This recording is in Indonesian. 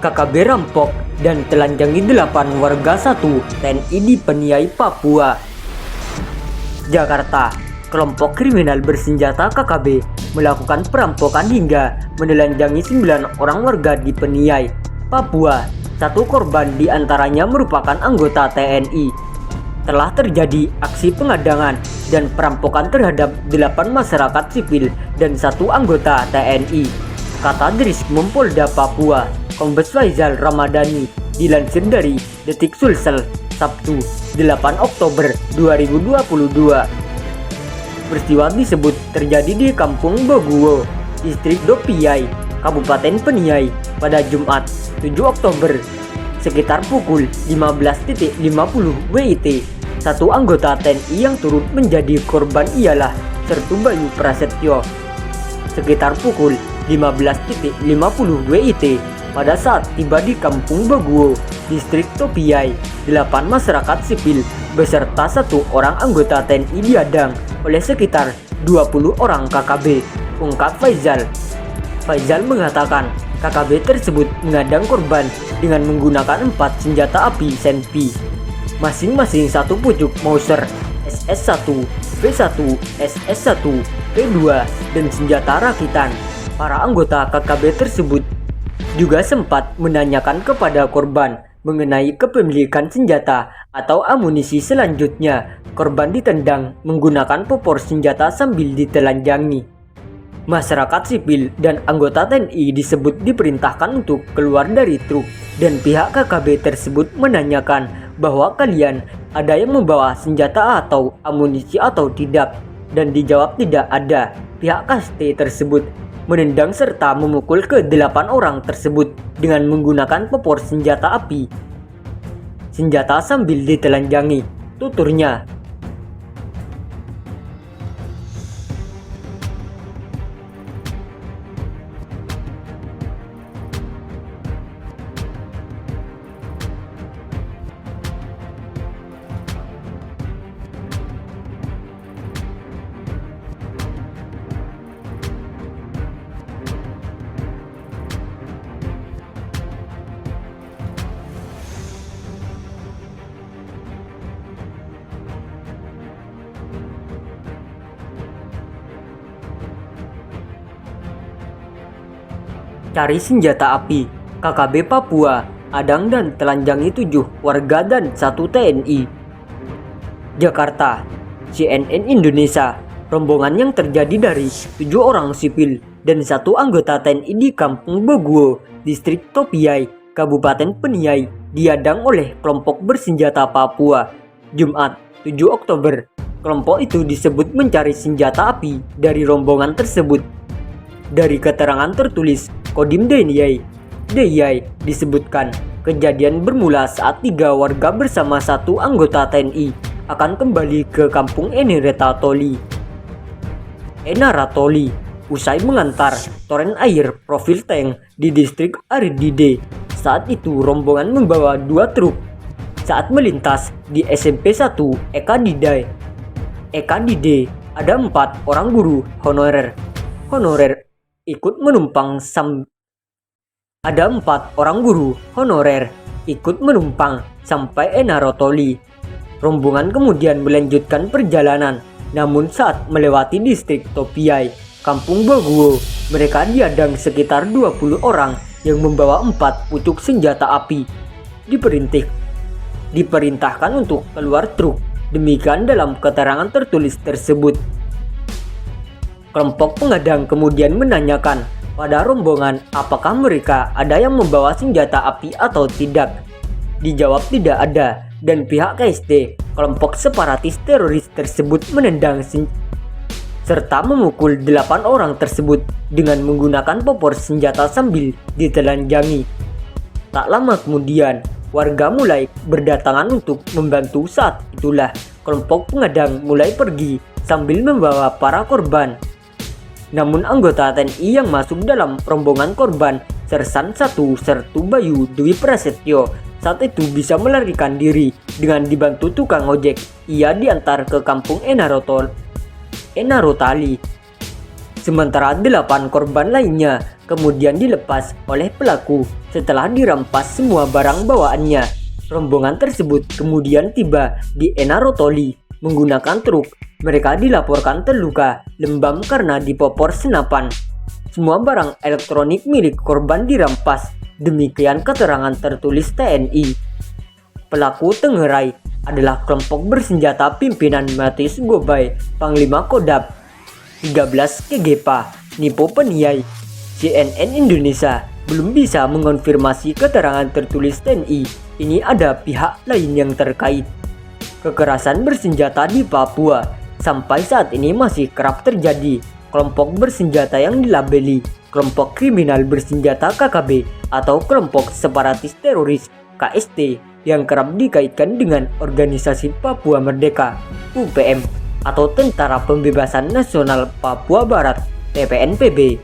KKB rampok dan telanjangi 8 warga 1 TNI di Paniai, Papua. Jakarta, kelompok kriminal bersenjata KKB melakukan perampokan hingga menelanjangi 9 orang warga di Paniai, Papua. 1 korban diantaranya merupakan anggota TNI. Telah terjadi aksi pengadangan dan perampokan terhadap 8 masyarakat sipil dan 1 anggota TNI, kata Direskum Polda Papua, Kombes Faizal Ramadhani, dilansir dari Detik Sulsel, Sabtu 8 Oktober 2022. Peristiwa disebut terjadi di Kampung Boguwo, Distrik Dopiai, Kabupaten Paniai pada Jumat 7 Oktober sekitar pukul 15.50 WIT. 1 anggota TNI yang turut menjadi korban ialah Sertu Bayu Prasetyo. Sekitar pukul 15.50 WIT pada saat tiba di Kampung Boguwo, Distrik Dopiai, 8 masyarakat sipil beserta 1 orang anggota TNI diadang oleh sekitar 20 orang KKB, ungkap Faizal. Faizal mengatakan KKB tersebut mengadang korban dengan menggunakan 4 senjata api Senpi, masing-masing 1 pucuk Mauser, SS1, V1, SS1, V2, dan senjata rakitan. Para anggota KKB tersebut juga sempat menanyakan kepada korban mengenai kepemilikan senjata atau amunisi. Selanjutnya, korban ditendang menggunakan popor senjata sambil ditelanjangi. Masyarakat sipil dan anggota TNI disebut diperintahkan untuk keluar dari truk dan pihak KKB tersebut menanyakan bahwa kalian ada yang membawa senjata atau amunisi atau tidak, dan dijawab tidak ada. Pihak KST tersebut menendang serta memukul ke 8 orang tersebut dengan menggunakan popor senjata api senjata sambil ditelanjangi, tuturnya. Cari senjata api, KKB Papua adang dan telanjangi 7 warga dan 1 TNI. Jakarta, CNN Indonesia, rombongan yang terjadi dari 7 orang sipil dan 1 anggota TNI di Kampung Boguwo, Distrik Dopiai, Kabupaten Paniai diadang oleh kelompok bersenjata Papua. Jumat 7 Oktober, kelompok itu disebut mencari senjata api dari rombongan tersebut. Dari keterangan tertulis Kodim DIY disebutkan kejadian bermula saat 3 warga bersama 1 anggota TNI akan kembali ke Kampung Enaratoli usai mengantar toren air profil tank di Distrik Aridide. Saat itu rombongan membawa 2 truk. Saat melintas di SMP 1 Ekadide ada 4 orang guru honorer ikut menumpang ada 4 orang guru honorer ikut menumpang sampai Enaratoli. Rombongan kemudian melanjutkan perjalanan, namun saat melewati Distrik Dopiai, Kampung Boguwo, mereka diadang sekitar 20 orang yang membawa 4 pucuk senjata api. Diperintahkan untuk keluar truk. Demikian dalam keterangan tertulis tersebut. Kelompok pengadang kemudian menanyakan pada rombongan apakah mereka ada yang membawa senjata api atau tidak. Dijawab tidak ada, dan pihak KST, kelompok separatis teroris tersebut, menendang serta memukul 8 orang tersebut dengan menggunakan popor senjata sambil ditelanjangi. Tak lama kemudian, warga mulai berdatangan untuk membantu. Saat itulah kelompok pengadang mulai pergi sambil membawa para korban. Namun anggota TNI yang masuk dalam rombongan korban, Sersan 1 Sertu Bayu Dwi Prasetyo, saat itu bisa melarikan diri dengan dibantu tukang ojek. Ia diantar ke Kampung Enaratoli. Sementara 8 korban lainnya kemudian dilepas oleh pelaku Setelah dirampas semua barang bawaannya, rombongan tersebut kemudian tiba di Enarotoli menggunakan truk. Mereka dilaporkan terluka lebam karena dipopor senapan. Semua barang elektronik milik korban dirampas. Demikian keterangan tertulis TNI. Pelaku tengerai adalah kelompok bersenjata pimpinan Matius Gobay, Panglima Kodam 13 Kegepa, Nipo Peniai. CNN Indonesia belum bisa mengonfirmasi keterangan tertulis TNI. Ini ada pihak lain yang terkait. Kekerasan bersenjata di Papua sampai saat ini masih kerap terjadi. Kelompok bersenjata yang dilabeli kelompok kriminal bersenjata KKB atau kelompok separatis teroris KST yang kerap dikaitkan dengan Organisasi Papua Merdeka (UPM) atau Tentara Pembebasan Nasional Papua Barat (TPNPB).